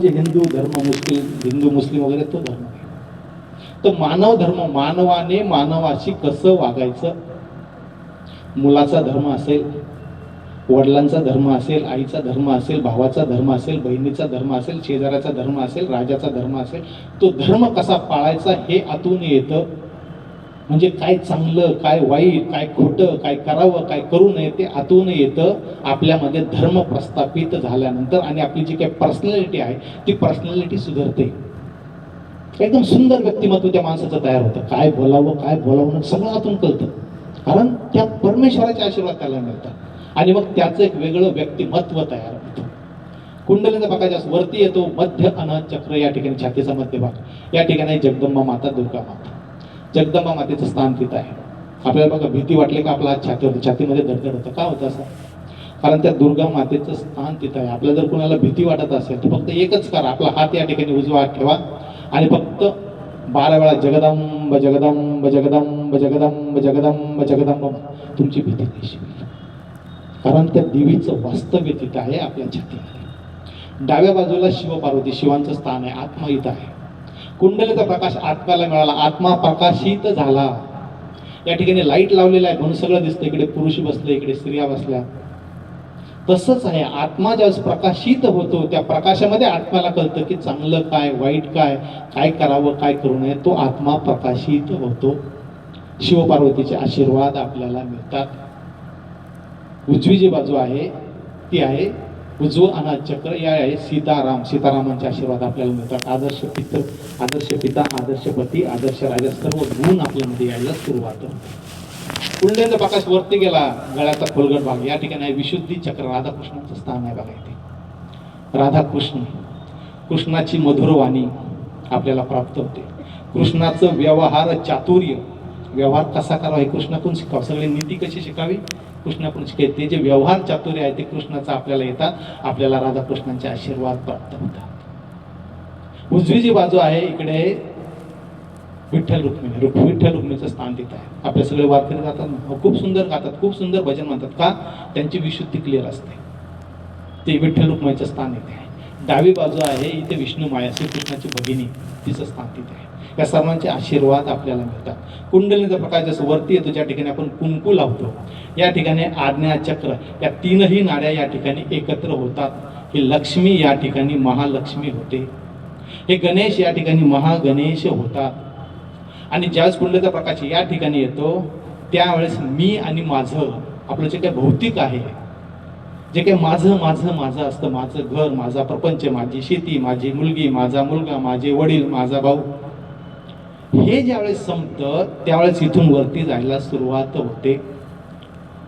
म्हणजे हिंदू धर्म, मुस्लिम, हिंदू मुस्लिम वगैरे तो धर्म नाही. तो मानव धर्म, मानवाने मानवाशी कसं वागायचं. मुलाचा धर्म असेल, वडिलांचा धर्म असेल, आईचा धर्म असेल, भावाचा धर्म असेल, बहिणीचा धर्म असेल, शेजाऱ्याचा धर्म असेल, राजाचा धर्म असेल, तो धर्म कसा पाळायचा हे आतून येतं. म्हणजे काय चांगलं, काय वाईट, काय खोटं, काय करावं, काय करू नये ते आतून येतं. आपल्यामध्ये धर्म प्रस्थापित झाल्यानंतर आणि आपली जी काही पर्सनॅलिटी आहे ती पर्सनॅलिटी सुधारते. एकदम सुंदर व्यक्तिमत्व त्या माणसाचं तयार होतं. काय बोलावं, काय बोलावं सगळं आतून कळतं, कारण त्या परमेश्वराचे आशीर्वाद त्याला मिळतात आणि मग त्याचं एक वेगळं व्यक्तिमत्व तयार होतं. कुंडलीचा बघायच्या वरती येतो मध्य अनाथ चक्र, या ठिकाणी छातीचा मध्य भाग, या ठिकाणी जगदंबा माता, दुर्गा माता. जगदंबा मातेचं स्थान तिथं आहे. आपल्याला बघा भीती वाटली का आपला हात छातीवर, छातीमध्ये धडधड होतं. का होतं असं? कारण त्या दुर्गा मातेचं स्थान तिथं आहे. आपल्याला जर कोणाला भीती वाटत असेल तर फक्त एकच करा, आपला हात या ठिकाणी उजवा हात ठेवा आणि फक्त 12 वेळा जगदंब जगदंब जगदंब जगदंब जगदंब जगदंब, तुमची भीती नाहीशी होईल. कारण त्या देवीचं वास्तव्य तिथं आहे आपल्या छातीमध्ये. डाव्या बाजूला शिव पार्वती, शिवांचं स्थान आहे. आत्मा इथं आहे. कुंडलीचा प्रकाश आत्म्याला मिळाला, आत्मा प्रकाशित झाला. या ठिकाणी लाईट लावलेला आहे म्हणून सगळं दिसतं. इकडे पुरुष बसले, इकडे स्त्रिया बसल्या. तसंच आहे, आत्मा ज्यावेळेस प्रकाशित होतो त्या प्रकाशामध्ये आत्म्याला कळतं की चांगलं काय, वाईट काय, काय करावं, काय करू नये. तो आत्मा प्रकाशित होतो. शिवपार्वतीचे आशीर्वाद आपल्याला मिळतात. उजवी जी बाजू आहे ती आहे उजवं अनाथ चक्र, या आहे सीताराम, सीतारामांचे आशीर्वाद आपल्याला मिळतात. आदर्श पिता, आदर्श पिता, आदर्श पती, आदर्श राजा, सर्व गुण आपल्यामध्ये यायला सुरुवात होते. कुंडलीचा प्रकाश वरती गेला, गळ्याचा खोलगट भाग, या ठिकाणी आहे विशुद्धी चक्र, राधाकृष्णाचं स्थान आहे बघा इथे. राधाकृष्ण, कृष्णाची मधुर वाणी आपल्याला प्राप्त होते. कृष्णाचं व्यवहार चातुर्य, व्यवहार कसा करावा हे कृष्णाकडून शिकावं. सगळी नीती कशी शिकावी कृष्णाकडून शिकावे. ते जे व्यवहार चातुर्य आहे ते कृष्णाचं आपल्याला येतात. आपल्याला राधाकृष्णांचे आशीर्वाद प्राप्त होतात. उजवी जी बाजू आहे इकडे विठ्ठल रुक्मिणी, विठ्ठल रुक्मिणीचं स्थान तिथं आहे. आपले सगळे वारकरी जातात ना, खूप सुंदर गातात, खूप सुंदर भजन म्हणतात. का? त्यांची विशुद्धी क्लिअर असते. ते विठ्ठल रुक्मिणीचं स्थान इथे आहे. डावी बाजू आहे इथे विष्णू माया, श्रीकृष्णाची भगिनी, तिचं स्थान तिथे आहे. या सर्वांचे आशीर्वाद आपल्याला मिळतात. कुंडलीचा प्रकाश जसं वरती येतो, ज्या ठिकाणी आपण कुंकू लावतो, या ठिकाणी आज्ञा चक्र, या तीनही नाड्या या ठिकाणी एकत्र होतात. ही लक्ष्मी या ठिकाणी महालक्ष्मी होते. हे गणेश या ठिकाणी महागणेश होतात. आणि ज्यावेळेस कुंडलीचा प्रकाश या ठिकाणी येतो त्यावेळेस मी आणि माझं, आपलं जे काही भौतिक आहे, जे काही माझं माझं माझं असतं, माझं घर, माझा प्रपंच, माझी शेती, माझी मुलगी, माझा मुलगा, माझे वडील, माझा भाऊ, हे ज्यावेळेस संपतं त्यावेळेस इथून वरती जायला सुरुवात होते.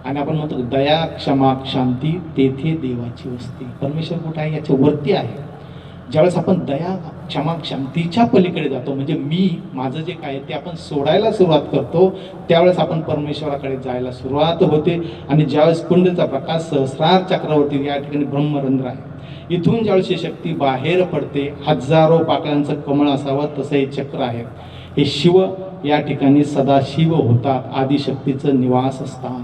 आणि आपण म्हणतो दया क्षमा शांती तेथे देवाची वस्ती. परमेश्वर कुठे आहे? याच्या वरती आहे. ज्यावेळेस आपण दया क्षमा शांतीच्या पलीकडे जातो, म्हणजे मी माझं जे काय ते आपण सोडायला सुरुवात करतो, त्यावेळेस आपण परमेश्वराकडे जायला सुरुवात होते. आणि ज्यावेळेस कुंडलीचा प्रकाश सहस्रार चक्रावरती, या ठिकाणी ब्रह्मरंध्र आहे, इथून ज्यावेळेस ही शक्ती बाहेर पडते, हजारो पाकळ्यांचं कमळ असावं तसं हे चक्र आहे. हे शिव या ठिकाणी सदाशिव होतात, आदिशक्तीचं निवासस्थान.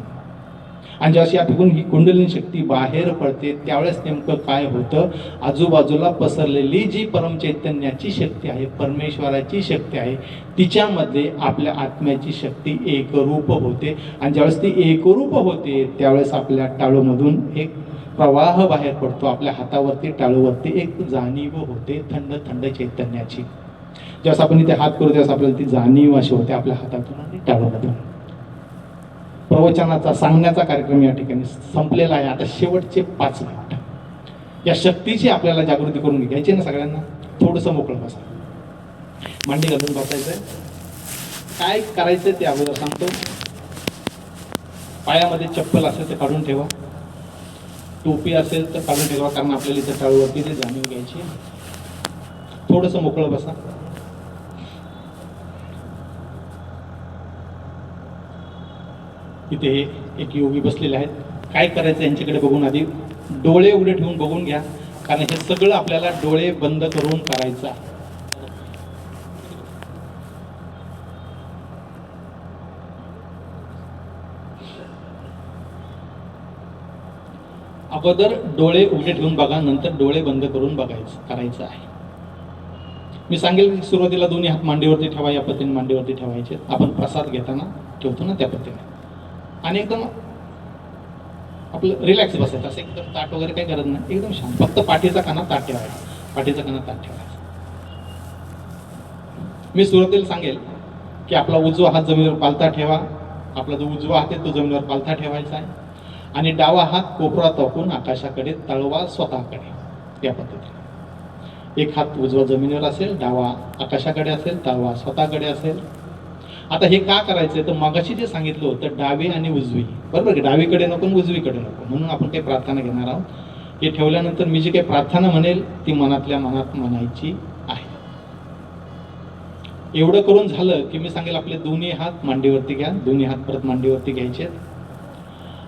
आणि ज्यावेळेस या ठिकाणी ही कुंडलिनी शक्ती बाहेर पडते त्यावेळेस नेमकं काय होतं? आजूबाजूला पसरलेली जी परमचैतन्याची शक्ती आहे, परमेश्वराची शक्ती आहे, तिच्यामध्ये आपल्या आत्म्याची शक्ती एकरूप होते. आणि ज्यावेळेस ती एकरूप होते त्यावेळेस आपल्या टाळूमधून एक प्रवाह बाहेर पडतो. आपल्या हातावरती, टाळूवरती एक जाणीव होते थंड थंड चैतन्याची. ज्यावेळेस आपण इथे हात करू त्यावेळेस आपल्याला ती जाणीव अशी होते आपल्या हातातून आणि टाळूमधून. प्रवचनाचा, सांगण्याचा कार्यक्रम या ठिकाणी संपलेला आहे. आता शेवटचे 5 मिनिट या शक्तीची आपल्याला जागृती करून घ्यायची ना सगळ्यांना. थोडंसं मोकळं बसा, मांडी घालून बसायचंय. काय करायचंय ते अगोदर सांगतो. पायामध्ये चप्पल असेल तर काढून ठेवा, टोपी असेल तर काढून ठेवा, कारण आपल्याला इथं टाळूवरती ते जाणीव घ्यायची. थोडंसं मोकळं बसा. इथे एक योगी बसलेले आहेत. काय करायचं यांच्याकडे बघून आधी डोळे उघडे ठेवून बघून घ्या, कारण हे सगळं आपल्याला डोळे बंद करून करायचं आहे. अगोदर डोळे उघडे ठेवून बघा, नंतर डोळे बंद करून करायचं आहे. मी सांगेल की सुरुवातीला दोन्ही हात मांडीवरती ठेवा, या पद्धतीने मांडीवरती ठेवायचे. आपण प्रसाद घेताना ठेवतो ना त्या पद्धतीने. आणि एकदम आपलं रिलॅक्स बसायचं, असं एकदम ताट वगैरे काही गरज नाही, एकदम शांत. फक्त पाठीचा काना ताट ठेवायचा, पाठीचा काना ताट ठेवायचा. मी सुरुवातीला सांगेल की आपला उजवा हात जमिनीवर पालथा ठेवा. आपला जो उजवा हात आहे तो जमिनीवर पालथा ठेवायचा आहे. आणि डावा हात कोपरा टाकून आकाशाकडे, तळवा स्वतःकडे, या पद्धतीने. एक हात उजवा जमिनीवर असेल, डावा आकाशाकडे असेल, तळवा स्वतःकडे असेल. आता हे का करायचंय तर मगाशी जे सांगितलं होतं डावी आणि उजवी, बरोबर, डावीकडे नको उजवीकडे नको, म्हणून आपण काही प्रार्थना घेणार आहोत. हे ठेवल्यानंतर मी जी काही प्रार्थना म्हणेल ती मनातल्या मनात म्हणायची आहे. एवढं करून झालं की मी सांगेल आपले दोन्ही हात मांडीवरती घ्या, दोन्ही हात परत मांडीवरती घ्यायचे.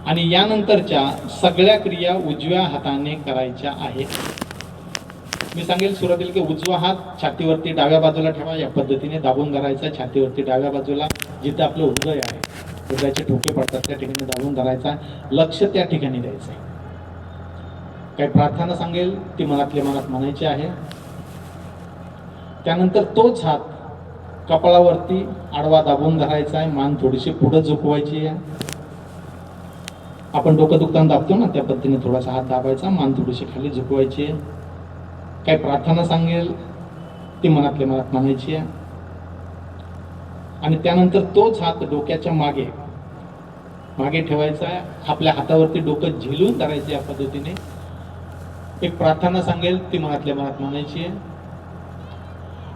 आणि यानंतरच्या सगळ्या क्रिया उजव्या हाताने करायच्या आहेत. मी सांगेल सुरुवातीला की उजवा हात छातीवरती डाव्या बाजूला ठेवा, या पद्धतीने दाबून धरायचा. छातीवरती डाव्या बाजूला, जिथे आपलं हृदय आहे, हृदयाचे ठोके पडतात त्या ठिकाणी दाबून धरायचा. लक्ष त्या ठिकाणी द्यायचं आहे. काही प्रार्थना सांगेल ती मनातल्या मनात म्हणायची आहे. त्यानंतर तोच हात कपाळावरती आडवा दाबून धरायचा आहे. मान थोडीशी पुढे झुकवायची आहे. आपण डोकं दुखताना दाबतो ना त्या पद्धतीने थोडासा हात दाबायचा, मान थोडीशी खाली झुकवायची आहे. काही प्रार्थना सांगेल ती मनातल्या मनात म्हणायची आहे. आणि त्यानंतर तोच हात डोक्याच्या मागे ठेवायचा आहे. आपल्या हातावरती डोकं झेलून धरायचे या पद्धतीने. एक प्रार्थना सांगेल ती मनातल्या मनात म्हणायची आहे.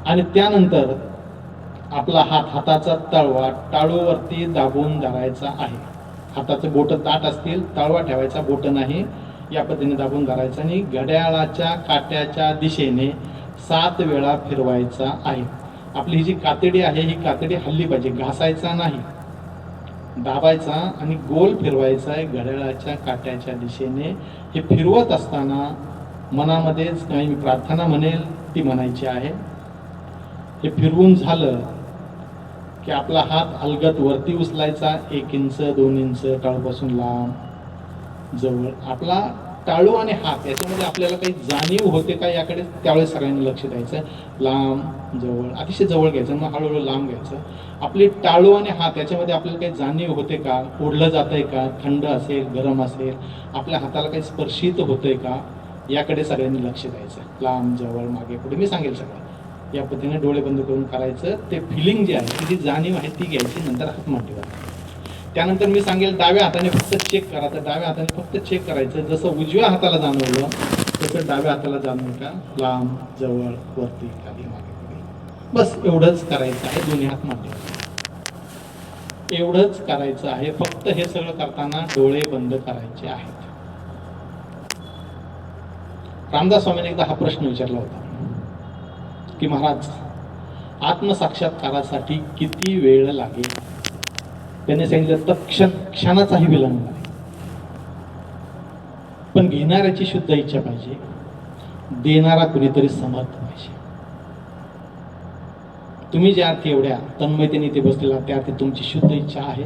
आणि त्यानंतर आपला हाताचा तळवा टाळूवरती दाबून धरायचा आहे. हाताचे बोट ताट असतील, तळवा ठेवायचा, बोट नाही, या पद्धतीने दाबून धरायचा. आणि घड्याळाच्या काट्याच्या दिशेने 7 वेळा फिरवायचा आहे. आपली ही जी कातडी आहे ही कातडी हल्ली पाहिजे, घासायचा नाही, दाबायचा आणि गोल फिरवायचा आहे घड्याळाच्या काट्याच्या दिशेने. हे फिरवत असताना मनामध्येच काही मी प्रार्थना म्हणेल ती म्हणायची आहे. हे फिरवून झालं की आपला हात अलगद वरती उचलायचा, 1 इंच 2 इंच टाळूपासून लांब जवळ. आपला टाळू आणि हात याच्यामध्ये आपल्याला काही जाणीव होते का याकडे त्यावेळेस सगळ्यांनी लक्ष द्यायचं. लांब जवळ, अतिशय जवळ घ्यायचं, मग हळूहळू लांब घ्यायचं. आपले टाळू आणि हात याच्यामध्ये आपल्याला काही जाणीव होते का, ओढलं जातंय का, थंड असेल गरम असेल, आपल्या हाताला काही स्पर्शित होतंय का, याकडे सगळ्यांनी लक्ष द्यायचं. लांब जवळ मागे पुढे मी सांगेल सगळं या पद्धतीने डोळे बंद करून करायचं. ते फिलिंग जी आहे ती जाणीव आहे ती घ्यायची, नंतर हात मांडीवर. त्यानंतर मी सांगेल डाव्या हाताने फक्त चेक करा. तर डाव्या हाताने फक्त चेक करायचं. जसं उजव्या हाताला जाणवलं तसं डाव्या हाताला जाणवलं का, लांब जवळ वरती खाली मागे पुढे, बस एवढंच करायचं आहे. दोन्ही हात मांडीवर एवढंच करायचं आहे. फक्त हे सगळं करताना डोळे बंद करायचे आहेत. रामदास स्वामींनी एकदा हा प्रश्न विचारला होता की महाराज, आत्मसाक्षात्कारासाठी किती वेळ लागेल? त्याने सांगितलं तर क्षणाचाही विलंब नाही, पण घेणाऱ्याची शुद्ध इच्छा पाहिजे, देणारा कुणीतरी समर्थ पाहिजे. तुम्ही ज्या अर्थी एवढ्या तन्मयतेने इथे बसलेला त्या अर्थी तुमची शुद्ध इच्छा आहे.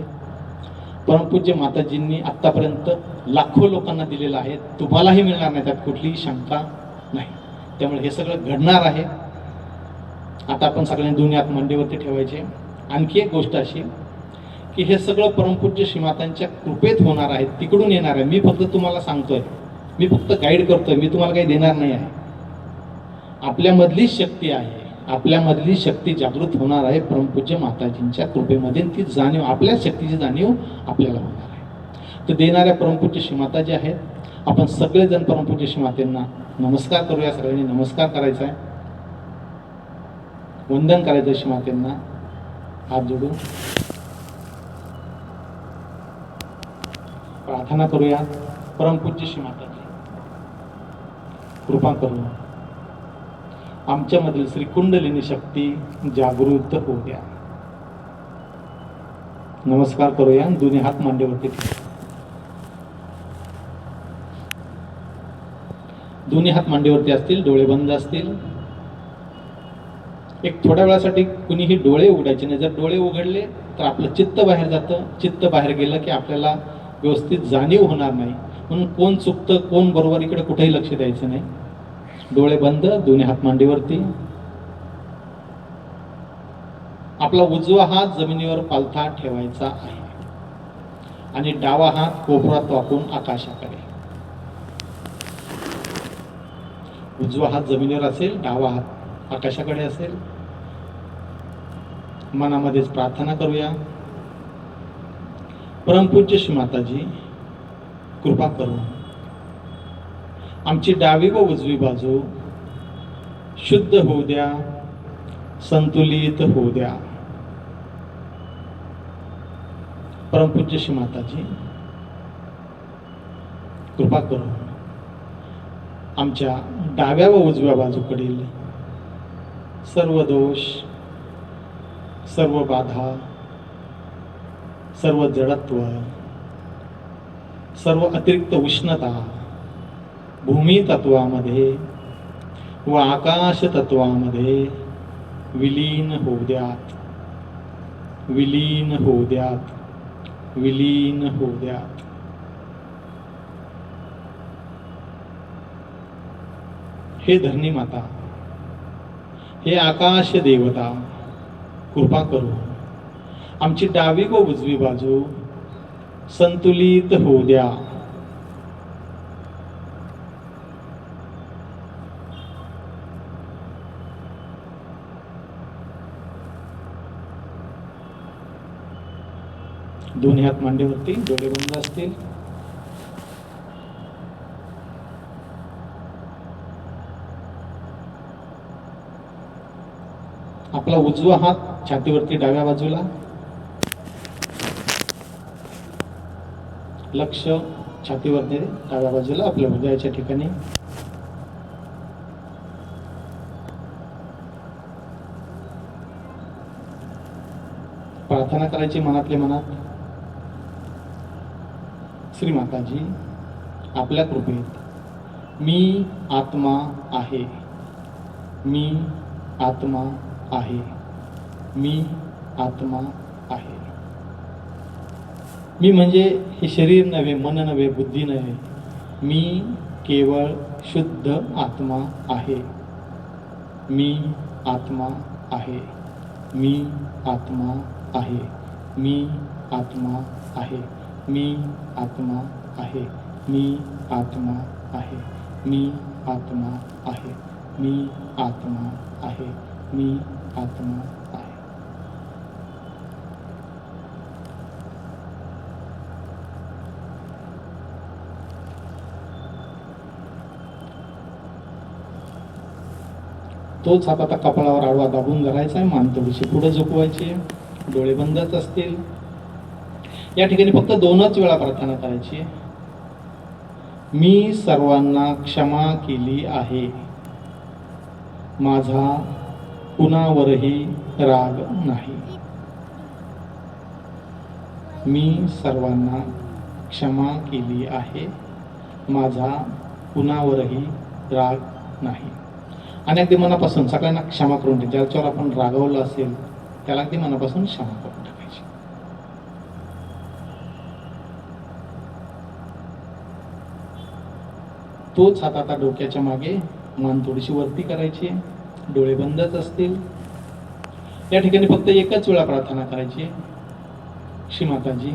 परमपूज्य माताजींनी आतापर्यंत लाखो लोकांना दिलेलं आहे. तुम्हालाही मिळणार नाही, त्यात कुठलीही शंका नाही. त्यामुळे हे सगळं घडणार आहे. आता आपण सगळ्यांनी दोन्ही हात मांडीवरती ठेवायचे. आणखी एक गोष्ट अशी की हे सगळं परमपूज्य श्रीमातांच्या कृपेत होणार आहे, तिकडून येणार आहे. मी फक्त तुम्हाला सांगतोय, मी फक्त गाईड करतोय, मी तुम्हाला काही देणार नाही आहे. आपल्यामधलीच शक्ती आहे, आपल्यामधली शक्ती जागृत होणार आहे परमपूज्य माताजींच्या कृपेमध्ये. ती जाणीव, आपल्या शक्तीची जाणीव आपल्याला होणार आहे. तर देणाऱ्या परमपूज्य श्रीमाता जे आहेत, आपण सगळेजण परमपूज्य श्रीमातेंना नमस्कार करूया. सगळ्यांनी नमस्कार करायचा आहे, वंदन करायचं श्रीमातेंना हात जोडून. प्रार्थना करूया, परमपूज्य श्रीमाताजी कृपा करून आमच्यामधील श्री कुंडलिनी शक्ती जागृत होऊ द्या. नमस्कार करूया. दोन्ही हात मांडीवरती, दोन्ही हात मांडीवरती असतील, डोळे बंद असतील. एक थोड्या वेळासाठी कुणीही डोळे उघडायचे नाही. जर डोळे उघडले तर आपलं चित्त बाहेर जातं. चित्त बाहेर गेलं की आपल्याला व्यवस्थित जाणीव होणार नाही. म्हणून कोण चुकतं कोण बरोबर इकडे कुठेही लक्ष द्यायचं नाही. डोळे बंद, दोन्ही हात मांडीवरती. आपला उजवा हात जमिनीवर पालथा ठेवायचा आहे आणि डावा हात कोपरात वाकून आकाशाकडे. उजवा हात जमिनीवर असेल, डावा हात आकाशाकडे असेल. मनामध्येच प्रार्थना करूया. परमपूज्य श्री माताजी, कृपा करून आमची डावी व उजवी बाजू शुद्ध होऊ द्या, संतुलित होऊ द्या. परमपूज्य श्री माताजी, कृपा करून आमच्या डाव्या व उजव्या बाजूकडील सर्व दोष, सर्व बाधा, सर्व जडत्व, सर्व अतिरिक्त उष्णता भूमी तत्वामध्ये व आकाश तत्वामध्ये विलीन होऊ द्यात, विलीन होऊ द्यात, विलीन होऊ द्यात. हे धरणी माता, हे आकाश देवता, कृपा करू आमची डावी व उजवी बाजू संतुलित होऊ द्या. दोन्ही हात मांडीवरती, डोळे बंद असतील. आपला उजवा हात छातीवरती डाव्या बाजूला. लक्ष छातीवरती डाव्या बाजूला आपल्या हृदयाच्या ठिकाणी. प्रार्थना करायची मनातल्या मनात. श्री माताजी, आपल्या कृपेत मी आत्मा आहे, मी आत्मा आहे, मी आत्मा आहे. मी म्हणजे हे शरीर नव्हे, मन नव्हे, बुद्धी नव्हे. मी केवळ शुद्ध आत्मा आहे. मी आत्मा आहे, मी आत्मा आहे, मी आत्मा आहे, मी आत्मा आहे, मी आत्मा आहे, मी आत्मा आहे, मी आत्मा आहे, मी आत्मा आहे. तोच हात आता कपाळावर आडवा दाबून धरायचा आहे. मान थोडीशी पुढे झुकवायची आहे. डोळे बंदच असतील. या ठिकाणी फक्त 2च वेळा प्रार्थना करायची. मी सर्वांना क्षमा केली आहे. माझा कुणावरही राग नाही. मी सर्वांना क्षमा केली आहे. माझा कुणावरही राग नाही. आणि अगदी मनापासून सगळ्यांना क्षमा करून टाकायची. ज्याच्यावर आपण रागवलं असेल त्याला अगदी मनापासून क्षमा करून टाकायची. तोच हात आता डोक्याच्या मागे, मान थोडीशी वरती करायची. डोळे बंदच असतील. या ठिकाणी फक्त 1च वेळा प्रार्थना करायची. श्री माताजी,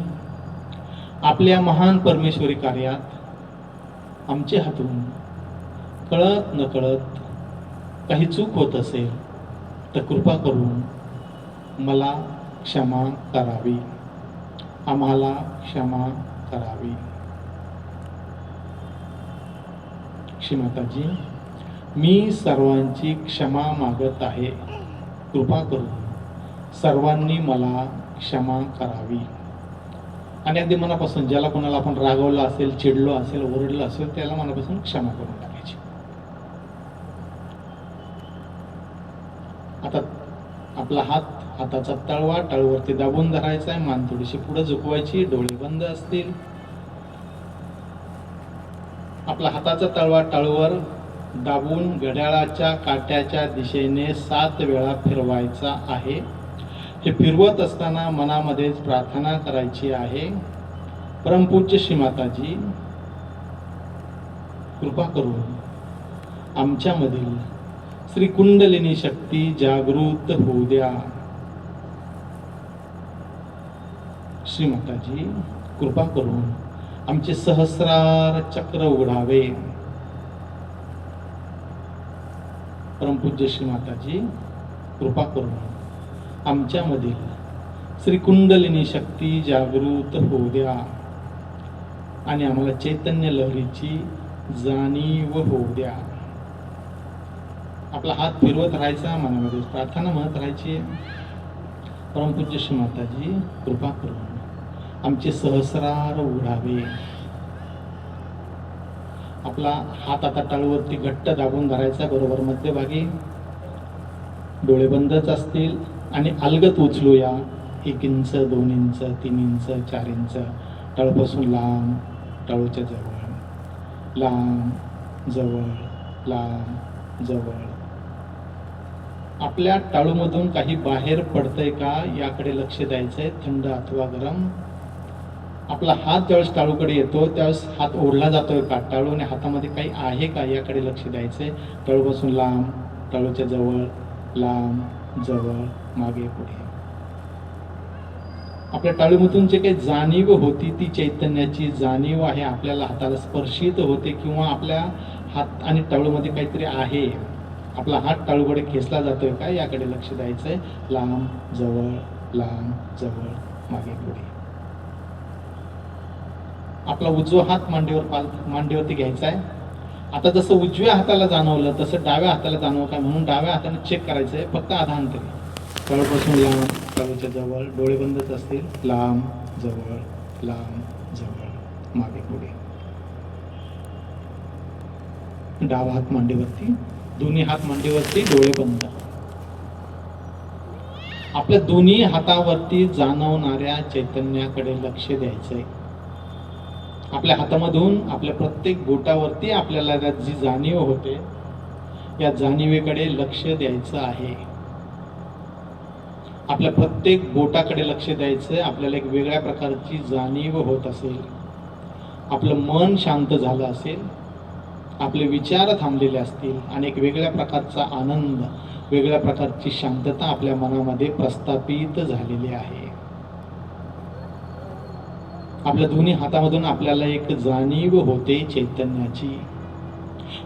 आपल्या महान परमेश्वरी कार्यात आमच्या हातून कळत नकळत काही चूक होत असेल तर कृपा करून मला क्षमा करावी, आम्हाला क्षमा करावी. श्री माताजी, मी सर्वांची क्षमा मागत आहे. कृपा करून सर्वांनी मला क्षमा करावी. आणि अगदी मनापासून ज्याला कोणाला आपण रागवलं असेल, चिडलो असेल, ओरडलं असेल त्याला मनापासून क्षमा करून टाकायची. आता आपला हाताचा तळवा टाळूवरती दाबून धरायचा आहे. मान थोडीशी पुढे झुकवायची. डोळे बंद असतील. आपला हाताचा तळवा टाळूवर दाबून घड्याळाच्या काट्याच्या दिशेने 7 वेळा फिरवायचा आहे. हे फिरवत असताना मनामध्येच प्रार्थना करायची आहे. परमपूज्य श्री माताजी, कृपा करून आमच्यामधील श्री कुंडलिनी शक्ती जागृत होऊ द्या. श्रीमाताजी कृपा करून आमचे सहस्रार चक्र उघडावे. परमपूज्य श्रीमाताजी कृपा करून आमच्यामधील श्री कुंडलिनी शक्ती जागृत होऊ द्या आणि आम्हाला चैतन्य लहरीची जाणीव होऊ द्या. आपला हात फिरवत राहायचा, मनामध्ये प्रार्थना म्हणत राहायची. परमपूज्य श्रीमाताजी कृपा करून आमचे सहस्रार उघडावे. आपला हात आता टाळूवरती घट्ट दाबून धरायचा, बरोबर मध्यभागी. डोळे बंदच असतील आणि अलगत उचलूया. 1 इंच, 2 इंच, 3 इंच, 4 इंच, टाळूपासून लांब, टाळूच्या जवळ, लांब, जवळ, लांब, जवळ. आपल्या टाळूमधून काही बाहेर पडतंय का याकडे लक्ष द्यायचंय, थंड अथवा गरम. आपला हात ज्यावेळेस टाळूकडे येतो त्यावेळेस हात ओढला जातोय का, टाळू आणि हातामध्ये काही आहे का याकडे लक्ष द्यायचंय. टाळूपासून लांब, टाळूच्या जवळ, लांब, जवळ, मागे, पुढे. आपल्या टाळूमधून जे काही जाणीव होती ती चैतन्याची जाणीव आहे. आपल्याला हाताला स्पर्शित होते किंवा आपल्या हात आणि टाळूमध्ये काहीतरी आहे. आपला हात टाळूकडे खेचला जातोय का याकडे लक्ष द्यायचंय. लांब, जवळ, लांब, जवळ, मागे, पुढे. आपला उजवा हात मांडीवरती घ्यायचा आहे. आता जसं उजव्या हाताला जाणवलं तसं डाव्या हाताला जाणवं काय, म्हणून डाव्या हाताने चेक करायचं आहे. फक्त आधा अंतरी. टाळूपासून लांब, टाळूच्या जवळ, डोळे बंदच असतील. लांब, जवळ, लांब, जवळ, मागे, पुढे. डावा हात मांडीवरती, दोन्ही हात मांडीवरती, डोळे बंद. आपल्या दोन्ही हातावरती जाणवणाऱ्या चैतन्याकडे लक्ष द्यायचंय. आपल्या हातामधून आपल्या प्रत्येक बोटावरती आपल्याला जी जाणीव होते या जाणीवेकडे लक्ष द्यायचं आहे. आपल्या प्रत्येक बोटाकडे लक्ष द्यायचं. आपल्याला एक वेगळ्या प्रकारची जाणीव होत असेल, आपलं मन शांत झालं असेल, आपले विचार थांबलेले असतील आणि एक वेगळ्या प्रकारचा आनंद, वेगळ्या प्रकारची शांतता आपल्या मनामध्ये प्रस्थापित झालेली आहे. आपल्या दोन्ही हातामधून आपल्याला एक जाणीव होते चैतन्याची.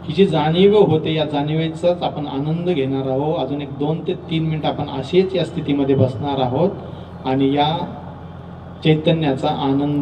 ही जी जाणीव होते या जाणीवेचाच आपण आनंद घेणार आहोत. अजून एक 2 ते 3 मिनिट आपण असेच या स्थितीमध्ये बसणार आहोत आणि या चैतन्याचा आनंद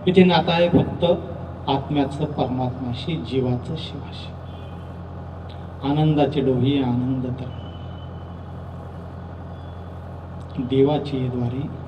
इथे नातं आहे फक्त आत्म्याचं परमात्म्याशी, जीवाचं शिवाशी. आनंदाचे डोही आनंद तर देवाची द्वारी